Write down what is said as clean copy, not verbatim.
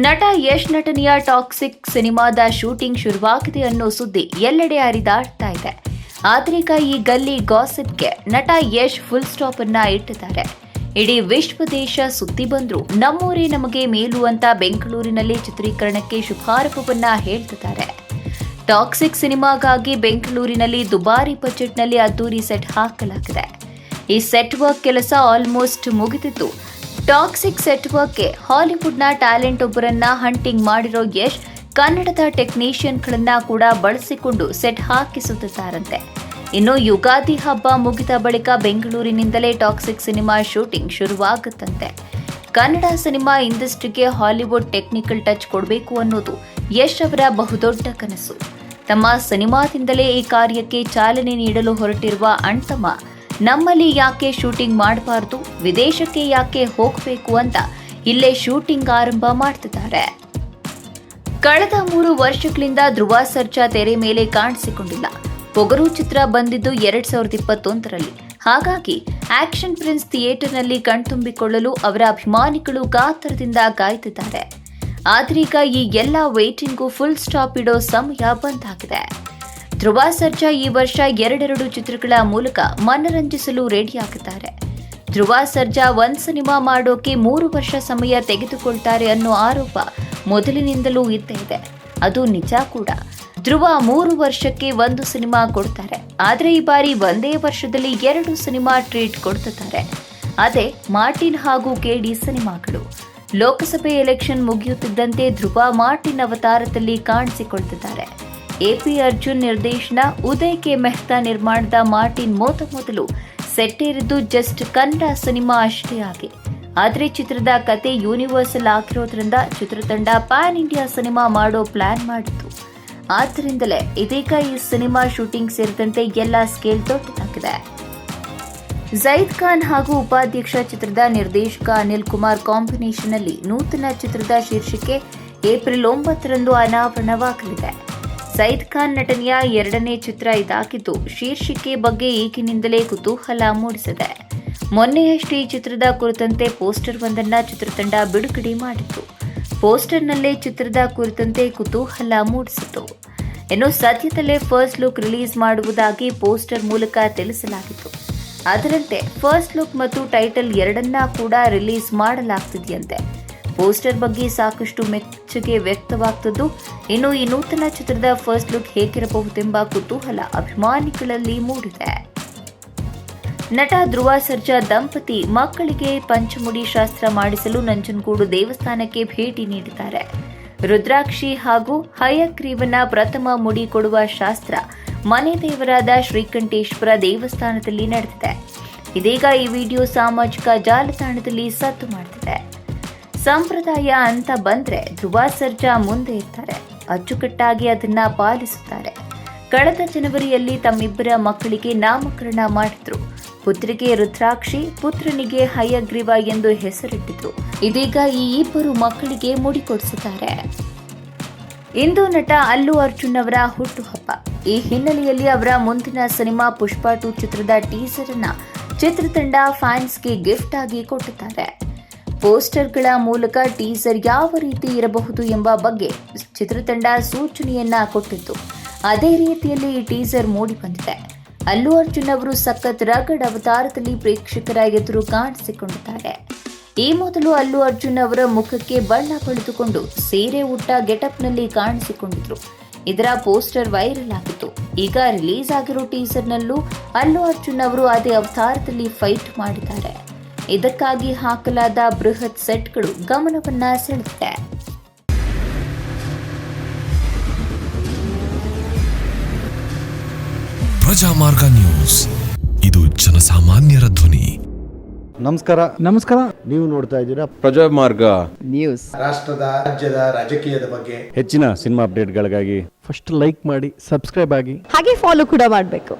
ನಟ ಯಶ್ ನಟನೆಯ ಟಾಕ್ಸಿಕ್ ಸಿನಿಮಾದ ಶೂಟಿಂಗ್ ಶುರುವಾಗಿದೆ ಅನ್ನೋ ಸುದ್ದಿ ಎಲ್ಲೆಡೆ ಹರಿದಾಡ್ತಾ ಇದೆ. ಆದ್ರೀಗ ಈ ಗಲ್ಲಿ ಗಾಸಿಪ್ಗೆ ನಟ ಯಶ್ ಫುಲ್ ಸ್ಟಾಪ್ ಅನ್ನ ಇಟ್ಟಿದ್ದಾರೆ. ಇಡೀ ವಿಶ್ವ ದೇಶ ಸುದ್ದಿ ಬಂದ್ರು ನಮ್ಮೂರೇ ನಮಗೆ ಮೇಲು ಅಂತ ಬೆಂಗಳೂರಿನಲ್ಲಿ ಚಿತ್ರೀಕರಣಕ್ಕೆ ಶುಭಾರಂಭವನ್ನ ಹೇಳ್ತಿದ್ದಾರೆ. ಟಾಕ್ಸಿಕ್ ಸಿನಿಮಾಗಾಗಿ ಬೆಂಗಳೂರಿನಲ್ಲಿ ದುಬಾರಿ ಬಜೆಟ್ನಲ್ಲಿ ಅದ್ದೂರಿ ಸೆಟ್ ಹಾಕಲಾಗಿದೆ. ಈ ಸೆಟ್ ವರ್ಕ್ ಕೆಲಸ ಆಲ್ಮೋಸ್ಟ್ ಮುಗಿದಿದ್ದು, ಟಾಕ್ಸಿಕ್ ಸೆಟ್ ವರ್ಕ್ಗೆ ಹಾಲಿವುಡ್ನ ಟ್ಯಾಲೆಂಟ್ ಒಬ್ಬರನ್ನ ಹಂಟಿಂಗ್ ಮಾಡಿರೋ ಯಶ್ ಕನ್ನಡದ ಟೆಕ್ನಿಷಿಯನ್ಗಳನ್ನ ಕೂಡ ಬಳಸಿಕೊಂಡು ಸೆಟ್ ಹಾಕಿಸುತ್ತಿದ್ದಾರಂತೆ. ಇನ್ನು ಯುಗಾದಿ ಹಬ್ಬ ಮುಗಿದ ಬಳಿಕ ಬೆಂಗಳೂರಿನಿಂದಲೇ ಟಾಕ್ಸಿಕ್ ಸಿನಿಮಾ ಶೂಟಿಂಗ್ ಶುರುವಾಗುತ್ತಂತೆ. ಕನ್ನಡ ಸಿನಿಮಾ ಇಂಡಸ್ಟ್ರಿಗೆ ಹಾಲಿವುಡ್ ಟೆಕ್ನಿಕಲ್ ಟಚ್ ಕೊಡಬೇಕು ಅನ್ನೋದು ಯಶ್ ಅವರ ಬಹುದೊಡ್ಡ ಕನಸು. ತಮ್ಮ ಸಿನಿಮಾದಿಂದಲೇ ಈ ಕಾರ್ಯಕ್ಕೆ ಚಾಲನೆ ನೀಡಲು ಹೊರಟಿರುವ ಅಣ್ತಮ್ಮ ನಮ್ಮಲ್ಲಿ ಯಾಕೆ ಶೂಟಿಂಗ್ ಮಾಡಬಾರ್ದು, ವಿದೇಶಕ್ಕೆ ಯಾಕೆ ಹೋಗಬೇಕು ಅಂತ ಇಲ್ಲೇ ಶೂಟಿಂಗ್ ಆರಂಭ ಮಾಡ್ತಿದ್ದಾರೆ. ಕಳೆದ 3 ವರ್ಷಗಳಿಂದ ಧ್ರುವ ಸರ್ಜಾ ತೆರೆ ಮೇಲೆ ಕಾಣಿಸಿಕೊಂಡಿಲ್ಲ. ಪೊಗರು ಚಿತ್ರ ಬಂದಿದ್ದು 2021ರಲ್ಲಿ. ಹಾಗಾಗಿ ಆಕ್ಷನ್ ಪ್ರಿನ್ಸ್ ಥಿಯೇಟರ್ನಲ್ಲಿ ಕಣ್ತುಂಬಿಕೊಳ್ಳಲು ಅವರ ಅಭಿಮಾನಿಗಳು ಗಾತ್ರದಿಂದ ಕಾಯ್ತಿದ್ದಾರೆ. ಆದ್ರೀಗ ಈ ಎಲ್ಲ ವೇಟಿಂಗು ಫುಲ್ ಸ್ಟಾಪ್ ಇಡೋ ಸಮಯ ಬಂದಾಗಿದೆ. ಧ್ರುವ ಸರ್ಜಾ ಈ ವರ್ಷ 2 ಚಿತ್ರಗಳ ಮೂಲಕ ಮನರಂಜಿಸಲು ರೆಡಿಯಾಗಿದ್ದಾರೆ. ಧ್ರುವ ಸರ್ಜಾ ಒಂದು ಸಿನಿಮಾ ಮಾಡೋಕೆ 3 ವರ್ಷ ಸಮಯ ತೆಗೆದುಕೊಳ್ತಾರೆ ಅನ್ನೋ ಆರೋಪ ಮೊದಲಿನಿಂದಲೂ ಇದ್ದೇ ಇದೆ. ಅದು ನಿಜ ಕೂಡ. ಧ್ರುವ 3 ವರ್ಷಕ್ಕೆ 1 ಸಿನಿಮಾ ಕೊಡ್ತಾರೆ. ಆದರೆ ಈ ಬಾರಿ ಒಂದೇ ವರ್ಷದಲ್ಲಿ 2 ಸಿನಿಮಾ ಟ್ರೀಟ್ ಕೊಡ್ತಿದ್ದಾರೆ. ಅದೇ ಮಾರ್ಟಿನ್ ಹಾಗೂ ಕೆಡಿ ಸಿನಿಮಾಗಳು. ಲೋಕಸಭೆ ಎಲೆಕ್ಷನ್ ಮುಗಿಯುತ್ತಿದ್ದಂತೆ ಧ್ರುವ ಮಾರ್ಟಿನ್ ಅವತಾರದಲ್ಲಿ ಕಾಣಿಸಿಕೊಳ್ತಿದ್ದಾರೆ. ಎಪಿ ಅರ್ಜುನ್ ನಿರ್ದೇಶನ, ಉದಯ್ ಕೆ ಮೆಹ್ತಾ ನಿರ್ಮಾಣದ ಮಾರ್ಟಿನ್ ಮೊದಲು ಸೆಟ್ಟೇರಿದ್ದು ಜಸ್ಟ್ ಕನ್ನಡ ಸಿನಿಮಾ ಅಷ್ಟೇ ಆಗಿ. ಆದರೆ ಚಿತ್ರದ ಕತೆ ಯೂನಿವರ್ಸಲ್ ಆಗಿರೋದ್ರಿಂದ ಚಿತ್ರತಂಡ ಪ್ಯಾನ್ ಇಂಡಿಯಾ ಸಿನಿಮಾ ಮಾಡೋ ಪ್ಲಾನ್ ಮಾಡಿತ್ತು. ಆದ್ದರಿಂದಲೇ ಇದೀಗ ಈ ಸಿನಿಮಾ ಶೂಟಿಂಗ್ ಸೇರಿದಂತೆ ಎಲ್ಲ ಸ್ಕೇಲ್ ದೊಡ್ಡದಾಗಿದೆ. ಜೈದ್ ಖಾನ್ ಹಾಗೂ ಉಪಾಧ್ಯಕ್ಷ ಚಿತ್ರದ ನಿರ್ದೇಶಕ ಅನಿಲ್ ಕುಮಾರ್ ಕಾಂಬಿನೇಷನ್ ನಲ್ಲಿ ನೂತನ ಚಿತ್ರದ ಶೀರ್ಷಿಕೆ ಏಪ್ರಿಲ್ 9ರಂದು ಅನಾವರಣವಾಗಲಿದೆ. ಜೈದ್ ಖಾನ್ ನಟನೆಯ 2ನೇ ಚಿತ್ರ ಇದಾಗಿದ್ದು, ಶೀರ್ಷಿಕೆ ಬಗ್ಗೆ ಈಗಿನಿಂದಲೇ ಕುತೂಹಲ ಮೂಡಿಸಿದೆ. ಮೊನ್ನೆಯಷ್ಟೇ ಈ ಚಿತ್ರದ ಕುರಿತಂತೆ ಪೋಸ್ಟರ್ ಒಂದನ್ನ ಚಿತ್ರತಂಡ ಬಿಡುಗಡೆ ಮಾಡಿತ್ತು. ಪೋಸ್ಟರ್ನಲ್ಲೇ ಚಿತ್ರದ ಕುರಿತಂತೆ ಕುತೂಹಲ ಮೂಡಿಸಿತು. ಇನ್ನು ಸದ್ಯದಲ್ಲೇ ಫಸ್ಟ್ ಲುಕ್ ರಿಲೀಸ್ ಮಾಡುವುದಾಗಿ ಪೋಸ್ಟರ್ ಮೂಲಕ ತಿಳಿಸಲಾಗಿತ್ತು. ಅದರಂತೆ ಫಸ್ಟ್ ಲುಕ್ ಮತ್ತು ಟೈಟಲ್ ಎರಡನ್ನೂ ಕೂಡ ರಿಲೀಸ್ ಮಾಡಲಾಗ್ತಿದೆಯಂತೆ. ಪೋಸ್ಟರ್ ಬಗ್ಗೆ ಸಾಕಷ್ಟು ಮೆಚ್ಚುಗೆ ವ್ಯಕ್ತವಾಗ್ತಿದ್ದು, ಇನ್ನು ಈ ನೂತನ ಚಿತ್ರದ ಫಸ್ಟ್ ಲುಕ್ ಹೇಗಿರಬಹುದೆಂಬ ಕುತೂಹಲ ಅಭಿಮಾನಿಗಳಲ್ಲಿ ಮೂಡಿದೆ. ನಟ ಧ್ರುವ ಸರ್ಜಾ ದಂಪತಿ ಮಕ್ಕಳಿಗೆ ಪಂಚಮುಡಿ ಶಾಸ್ತ್ರ ಮಾಡಿಸಲು ನಂಜನಗೂಡು ದೇವಸ್ಥಾನಕ್ಕೆ ಭೇಟಿ ನೀಡಿದ್ದಾರೆ. ರುದ್ರಾಕ್ಷಿ ಹಾಗೂ ಹಯಗ್ರೀವನ ಪ್ರಥಮ ಮುಡಿ ಕೊಡುವ ಶಾಸ್ತ್ರ ಮನೆ ದೇವರಾದ ಶ್ರೀಕಂಠೇಶ್ವರ ದೇವಸ್ಥಾನದಲ್ಲಿ ನಡೆದಿದೆ. ಇದೀಗ ಈ ವಿಡಿಯೋ ಸಾಮಾಜಿಕ ಜಾಲತಾಣದಲ್ಲಿ ಸದ್ದು ಮಾಡುತ್ತಿದೆ. ಸಂಪ್ರದಾಯ ಅಂತ ಬಂದ್ರೆ ಧ್ರುವ ಸರ್ಜಾ ಮುಂದೆ ಇರ್ತಾರೆ. ಅಚ್ಚುಕಟ್ಟಾಗಿ ಅದನ್ನ ಪಾಲಿಸುತ್ತಾರೆ. ಕಳೆದ ಜನವರಿಯಲ್ಲಿ ತಮ್ಮಿಬ್ಬರ ಮಕ್ಕಳಿಗೆ ನಾಮಕರಣ ಮಾಡಿದ್ರು. ಪುತ್ರಿಗೆ ರುದ್ರಾಕ್ಷಿ, ಪುತ್ರನಿಗೆ ಹಯಗ್ರೀವ ಎಂದು ಹೆಸರಿಟ್ಟಿದ್ರು. ಇದೀಗ ಈ ಇಬ್ಬರು ಮಕ್ಕಳಿಗೆ ಮುಡಿ ಕೊಡಿಸುತ್ತಾರೆ. ಇಂದು ನಟ ಅಲ್ಲು ಅರ್ಜುನ್ ಅವರ ಹುಟ್ಟುಹಬ್ಬ. ಈ ಹಿನ್ನೆಲೆಯಲ್ಲಿ ಅವರ ಮುಂದಿನ ಸಿನಿಮಾ ಪುಷ್ಪ 2 ಚಿತ್ರದ ಟೀಸರ್ ಅನ್ನ ಚಿತ್ರತಂಡ ಫ್ಯಾನ್ಸ್ಗೆ ಗಿಫ್ಟ್ ಆಗಿ ಕೊಟ್ಟಿದ್ದಾರೆ. ಪೋಸ್ಟರ್ಗಳ ಮೂಲಕ ಟೀಸರ್ ಯಾವ ರೀತಿ ಇರಬಹುದು ಎಂಬ ಬಗ್ಗೆ ಚಿತ್ರತಂಡ ಸೂಚನೆಯನ್ನ ಕೊಟ್ಟಿತ್ತು. ಅದೇ ರೀತಿಯಲ್ಲಿ ಈ ಟೀಸರ್ ಮೂಡಿ ಬಂದಿದೆ. ಅಲ್ಲು ಅರ್ಜುನ್ ಅವರು ಸಖತ್ ರಗಡ್ ಅವತಾರದಲ್ಲಿ ಪ್ರೇಕ್ಷಕರ ಎದುರು ಕಾಣಿಸಿಕೊಂಡಿದ್ದಾರೆ. ಈ ಮೊದಲು ಅಲ್ಲು ಅರ್ಜುನ್ ಅವರ ಮುಖಕ್ಕೆ ಬಣ್ಣ ಬಳಿದುಕೊಂಡು ಸೀರೆ ಉಟ್ಟ ಗೆಟಪ್ನಲ್ಲಿ ಕಾಣಿಸಿಕೊಂಡಿದ್ರು. ಇದರ ಪೋಸ್ಟರ್ ವೈರಲ್ ಆಗಿತ್ತು. ಈಗ ರಿಲೀಸ್ ಆಗಿರೋ ಟೀಸರ್ನಲ್ಲೂ ಅಲ್ಲು ಅರ್ಜುನ್ ಅವರು ಅದೇ ಅವತಾರದಲ್ಲಿ ಫೈಟ್ ಮಾಡಿದ್ದಾರೆ. ಇದಕ್ಕಾಗಿ ಹಾಕಲಾದ ಬೃಹತ್ ಸೆಟ್ಗಳು ಗಮನವನ್ನ ಸೆಳೆದಿದೆ. ಪ್ರಜಾಮಾರ್ಗ ನ್ಯೂಸ್, ಇದು ಜನಸಾಮಾನ್ಯರ ಧ್ವನಿ. ನಮಸ್ಕಾರ. ನೀವು ನೋಡ್ತಾ ಇದ್ದೀರಾ ಪ್ರಜಾಮಾರ್ಗ ನ್ಯೂಸ್. ರಾಷ್ಟ್ರದ, ರಾಜ್ಯದ ರಾಜಕೀಯದ ಬಗ್ಗೆ ಹೆಚ್ಚಿನ ಸಿನಿಮಾ ಅಪ್ಡೇಟ್ಗಳಿಗಾಗಿ ಫಸ್ಟ್ ಲೈಕ್ ಮಾಡಿ, ಸಬ್ಸ್ಕ್ರೈಬ್ ಆಗಿ, ಹಾಗೆ ಫಾಲೋ ಕೂಡ ಮಾಡಬೇಕು.